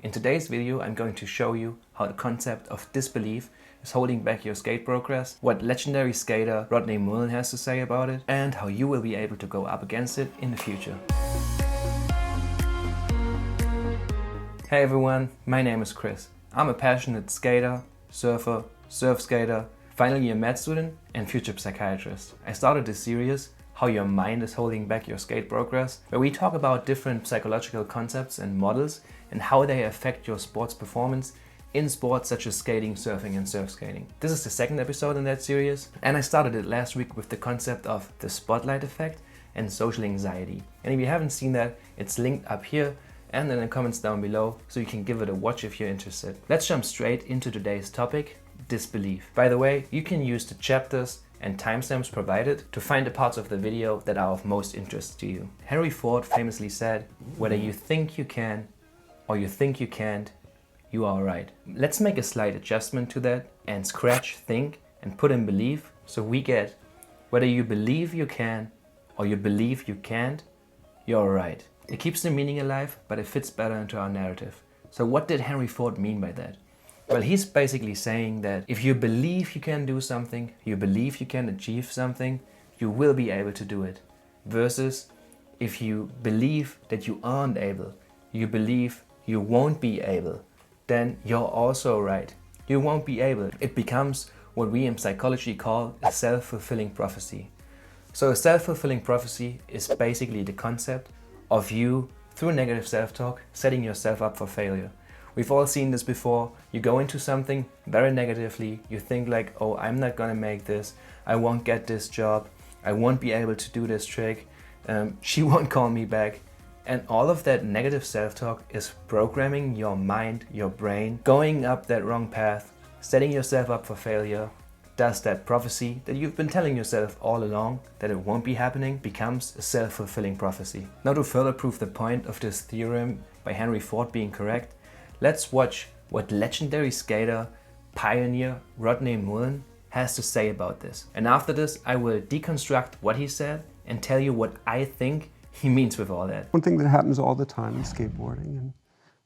In today's video, I'm going to show you how the concept of disbelief is holding back your skate progress, what legendary skater Rodney Mullen has to say about it, and how you will be able to go up against it in the future. Hey everyone, my name is Chris. I'm a passionate skater, surfer, surf skater, final year med student, and future psychiatrist. I started this series, How Your Mind is Holding Back Your Skate Progress, where we talk about different psychological concepts and models and how they affect your sports performance in sports such as skating, surfing, and surf skating. This is the second episode in that series, and I started it last week with the concept of the spotlight effect and social anxiety. And if you haven't seen that, it's linked up here and in the comments down below, so you can give it a watch if you're interested. Let's jump straight into today's topic, disbelief. By the way, you can use the chapters and timestamps provided to find the parts of the video that are of most interest to you. Henry Ford famously said, "Whether you think you can or you think you can't, you are right." Let's make a slight adjustment to that and scratch think and put in belief, so we get whether you believe you can or you believe you can't, you're right. It keeps the meaning alive, but it fits better into our narrative. So what did Henry Ford mean by that? Well, he's basically saying that if you believe you can do something, you believe you can achieve something, you will be able to do it. Versus if you believe that you aren't able, you believe you won't be able, then you're also right. You won't be able. It becomes what we in psychology call a self-fulfilling prophecy. So a self-fulfilling prophecy is basically the concept of you, through negative self-talk, setting yourself up for failure. We've all seen this before. You go into something very negatively. You think like, oh, I'm not gonna make this. I won't get this job. I won't be able to do this trick. She won't call me back. And all of that negative self-talk is programming your mind, your brain, going up that wrong path, setting yourself up for failure. Thus that prophecy that you've been telling yourself all along that it won't be happening becomes a self-fulfilling prophecy. Now, to further prove the point of this theorem by Henry Ford being correct, let's watch what legendary skater, pioneer Rodney Mullen has to say about this. And after this, I will deconstruct what he said and tell you what I think he means with all that. One thing that happens all the time in skateboarding, and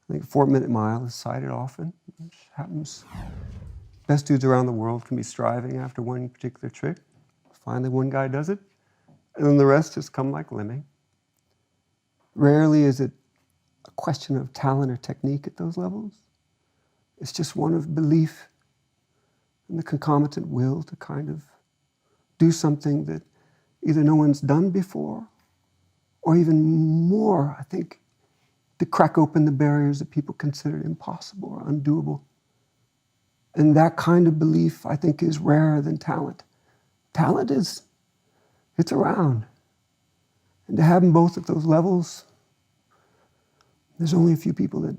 I think 4-minute mile is cited often, which happens. Best dudes around the world can be striving after one particular trick. Finally, one guy does it, and then the rest just come like lemming. Rarely is it a question of talent or technique at those levels. It's just one of belief and the concomitant will to kind of do something that either no one's done before, or even more, I think, to crack open the barriers that people considered impossible or undoable. And that kind of belief, I think, is rarer than talent. Talent it's around. And to have them both at those levels, there's only a few people that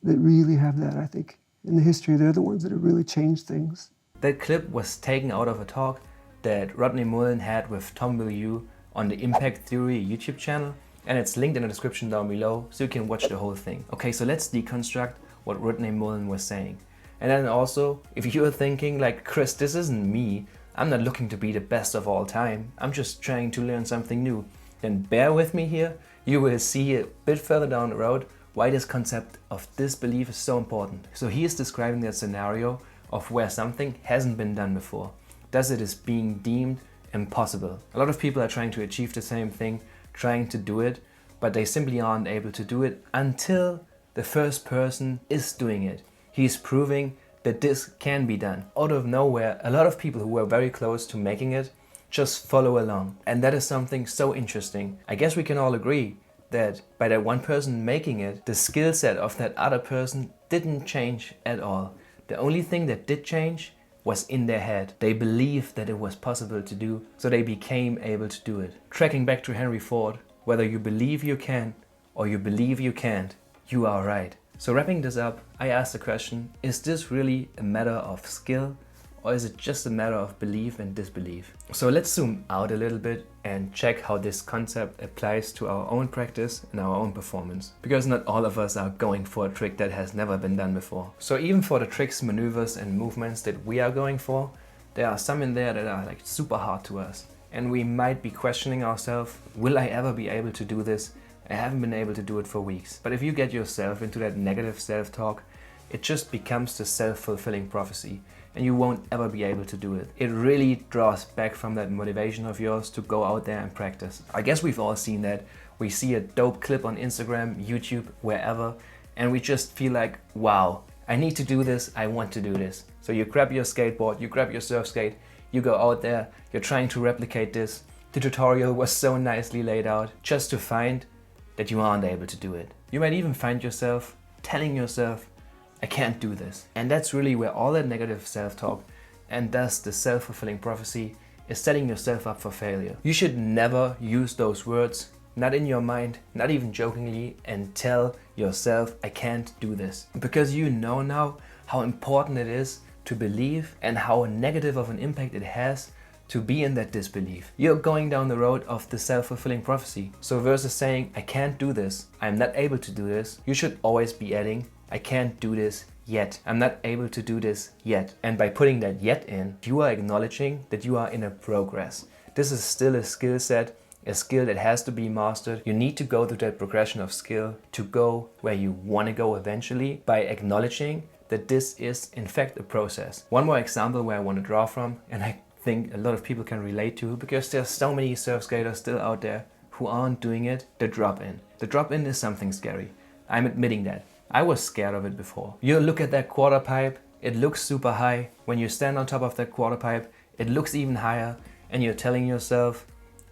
really have that, I think. In the history, they're the ones that have really changed things. That clip was taken out of a talk that Rodney Mullen had with Tom Bilyeu on the Impact Theory YouTube channel, and it's linked in the description down below so you can watch the whole thing. Okay, so let's deconstruct what Rodney Mullen was saying. And then also, if you're thinking like, Chris, this isn't me, I'm not looking to be the best of all time, I'm just trying to learn something new, then bear with me here. You will see a bit further down the road why this concept of disbelief is so important. So he is describing that scenario of where something hasn't been done before. Thus it is being deemed impossible. A lot of people are trying to achieve the same thing, trying to do it, but they simply aren't able to do it until the first person is doing it. He's proving that this can be done. Out of nowhere, a lot of people who were very close to making it just follow along. And that is something so interesting. I guess we can all agree that by that one person making it, the skill set of that other person didn't change at all. The only thing that did change was in their head. They believed that it was possible to do, so they became able to do it. Tracking back to Henry Ford, whether you believe you can or you believe you can't, you are right. So wrapping this up, I asked the question, is this really a matter of skill, or is it just a matter of belief and disbelief? So let's zoom out a little bit and check how this concept applies to our own practice and our own performance. Because not all of us are going for a trick that has never been done before. So even for the tricks, maneuvers and movements that we are going for, there are some in there that are like super hard to us. And we might be questioning ourselves, will I ever be able to do this? I haven't been able to do it for weeks. But if you get yourself into that negative self-talk, it just becomes the self-fulfilling prophecy and you won't ever be able to do it. It really draws back from that motivation of yours to go out there and practice. I guess we've all seen that. We see a dope clip on Instagram, YouTube, wherever, and we just feel like, wow, I need to do this, I want to do this. So you grab your skateboard, you grab your surf skate, you go out there, you're trying to replicate this. The tutorial was so nicely laid out, just to find that you aren't able to do it. You might even find yourself telling yourself, I can't do this. And that's really where all that negative self-talk and thus the self-fulfilling prophecy is setting yourself up for failure. You should never use those words, not in your mind, not even jokingly, and tell yourself, I can't do this. Because you know now how important it is to believe and how negative of an impact it has to be in that disbelief. You're going down the road of the self-fulfilling prophecy. So versus saying, I can't do this, I'm not able to do this, you should always be adding, I can't do this yet. I'm not able to do this yet. And by putting that yet in, you are acknowledging that you are in a progress. This is still a skill set, a skill that has to be mastered. You need to go through that progression of skill to go where you want to go eventually by acknowledging that this is in fact a process. One more example where I want to draw from, and I think a lot of people can relate to, because there's so many surf skaters still out there who aren't doing it, the drop-in. The drop-in is something scary. I'm admitting that. I was scared of it before. You look at that quarter pipe, it looks super high. When you stand on top of that quarter pipe, it looks even higher, and you're telling yourself,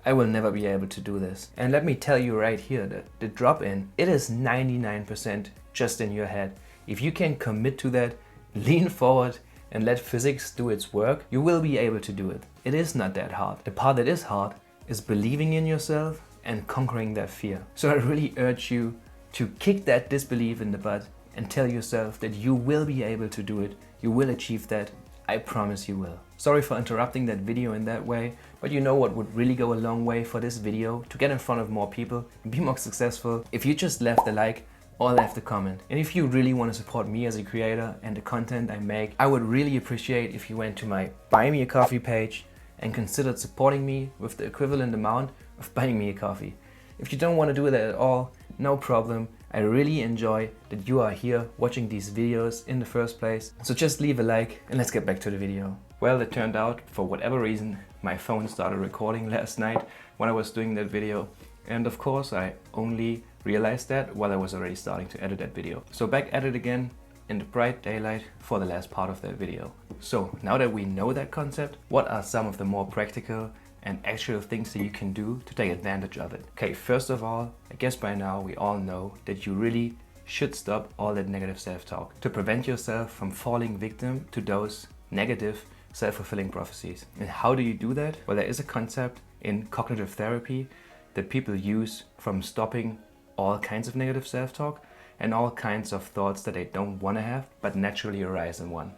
I will never be able to do this. And let me tell you right here that the drop-in, it is 99% just in your head. If you can commit to that, lean forward and let physics do its work, you will be able to do it. It is not that hard. The part that is hard is believing in yourself and conquering that fear. So I really urge you to kick that disbelief in the butt and tell yourself that you will be able to do it. You will achieve that. I promise you will. Sorry for interrupting that video in that way, but you know what would really go a long way for this video to get in front of more people and be more successful? If you just left a like or left a comment. And if you really want to support me as a creator and the content I make, I would really appreciate if you went to my Buy Me a Coffee page and considered supporting me with the equivalent amount of buying me a coffee. If you don't want to do that at all, no problem. I really enjoy that you are here watching these videos in the first place. So just leave a like and let's get back to the video. Well, it turned out, for whatever reason, my phone started recording last night when I was doing that video. And of course, I only realized that while I was already starting to edit that video. So back at it again in the bright daylight for the last part of that video. So now that we know that concept, what are some of the more practical and actual things that you can do to take advantage of it? Okay, first of all, I guess by now we all know that you really should stop all that negative self-talk to prevent yourself from falling victim to those negative self-fulfilling prophecies. And how do you do that? Well, there is a concept in cognitive therapy that people use from stopping all kinds of negative self-talk and all kinds of thoughts that they don't want to have but naturally arise in one.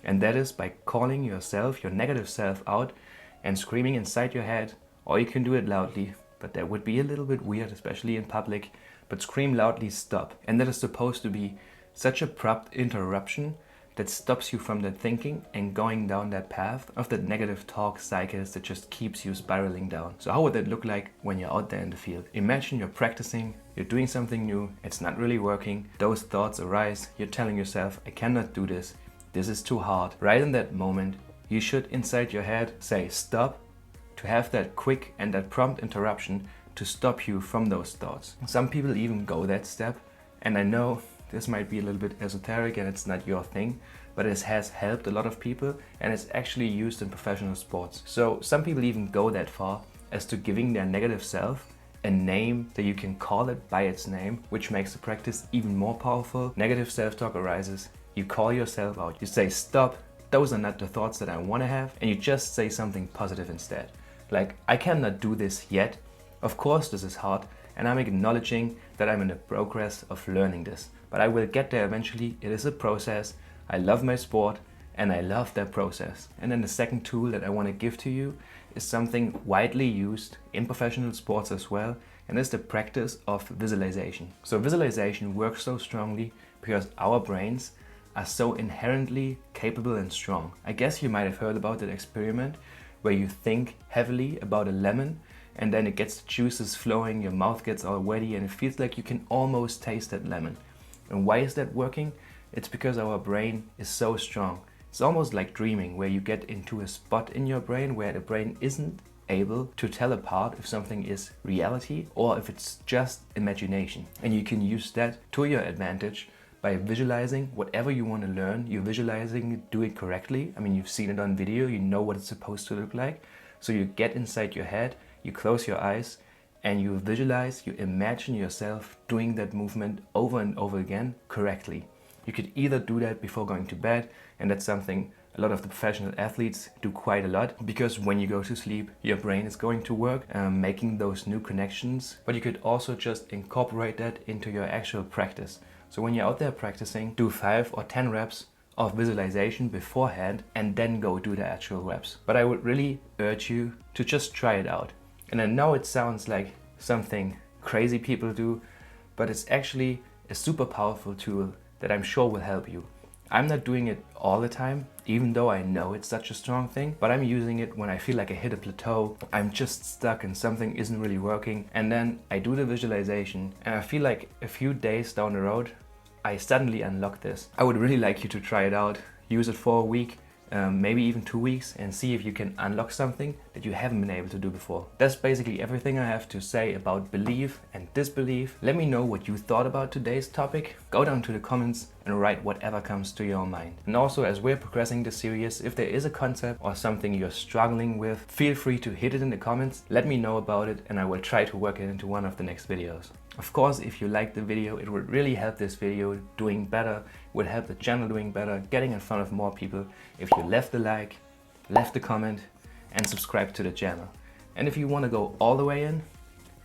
And that is by calling yourself, your negative self, out and screaming inside your head, or you can do it loudly, but that would be a little bit weird, especially in public, but scream loudly, stop. And that is supposed to be such a abrupt interruption that stops you from that thinking and going down that path of that negative talk cycles that just keeps you spiraling down. So how would that look like when you're out there in the field? Imagine you're practicing, you're doing something new, it's not really working, those thoughts arise, you're telling yourself, I cannot do this is too hard. Right in that moment, you should inside your head say stop, to have that quick and that prompt interruption to stop you from those thoughts. Some people even go that step, and I know this might be a little bit esoteric and it's not your thing, but it has helped a lot of people and it's actually used in professional sports. So some people even go that far as to giving their negative self a name that you can call it by its name, which makes the practice even more powerful. Negative self-talk arises, you call yourself out, you say stop, those are not the thoughts that I want to have, and you just say something positive instead. Like, I cannot do this yet. Of course this is hard, and I'm acknowledging that I'm in the progress of learning this. But I will get there eventually. It is a process. I love my sport, and I love that process. And then the second tool that I want to give to you is something widely used in professional sports as well, and it's the practice of visualization. So visualization works so strongly because our brains are so inherently capable and strong. I guess you might have heard about that experiment where you think heavily about a lemon and then it gets the juices flowing, your mouth gets all wetty, and it feels like you can almost taste that lemon. And why is that working? It's because our brain is so strong. It's almost like dreaming, where you get into a spot in your brain where the brain isn't able to tell apart if something is reality or if it's just imagination. And you can use that to your advantage by visualizing whatever you want to learn. You're visualizing, do it correctly. I mean, you've seen it on video, you know what it's supposed to look like. So you get inside your head, you close your eyes, and you visualize, you imagine yourself doing that movement over and over again correctly. You could either do that before going to bed, and that's something a lot of the professional athletes do quite a lot, because when you go to sleep, your brain is going to work, making those new connections. But you could also just incorporate that into your actual practice. So when you're out there practicing, do 5 or 10 reps of visualization beforehand and then go do the actual reps. But I would really urge you to just try it out. And I know it sounds like something crazy people do, but it's actually a super powerful tool that I'm sure will help you. I'm not doing it all the time, even though I know it's such a strong thing, but I'm using it when I feel like I hit a plateau, I'm just stuck and something isn't really working, and then I do the visualization and I feel like a few days down the road, I suddenly unlock this. I would really like you to try it out, use it for a week, maybe even 2 weeks, and see if you can unlock something that you haven't been able to do before. That's basically everything I have to say about belief and disbelief. Let me know what you thought about today's topic. Go down to the comments and write whatever comes to your mind. And also, as we're progressing the series, if there is a concept or something you're struggling with, feel free to hit it in the comments. Let me know about it and I will try to work it into one of the next videos. Of course, if you liked the video, it would really help this video doing better, would help the channel doing better, getting in front of more people, if you left a like, left a comment, and subscribe to the channel. And if you want to go all the way in,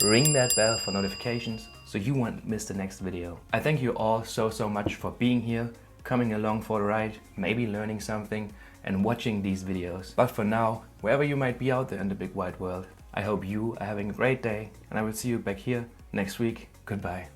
ring that bell for notifications so you won't miss the next video. I thank you all so much for being here, coming along for the ride, maybe learning something, and watching these videos. But for now, wherever you might be out there in the big wide world, I hope you are having a great day, and I will see you back here next week. Goodbye.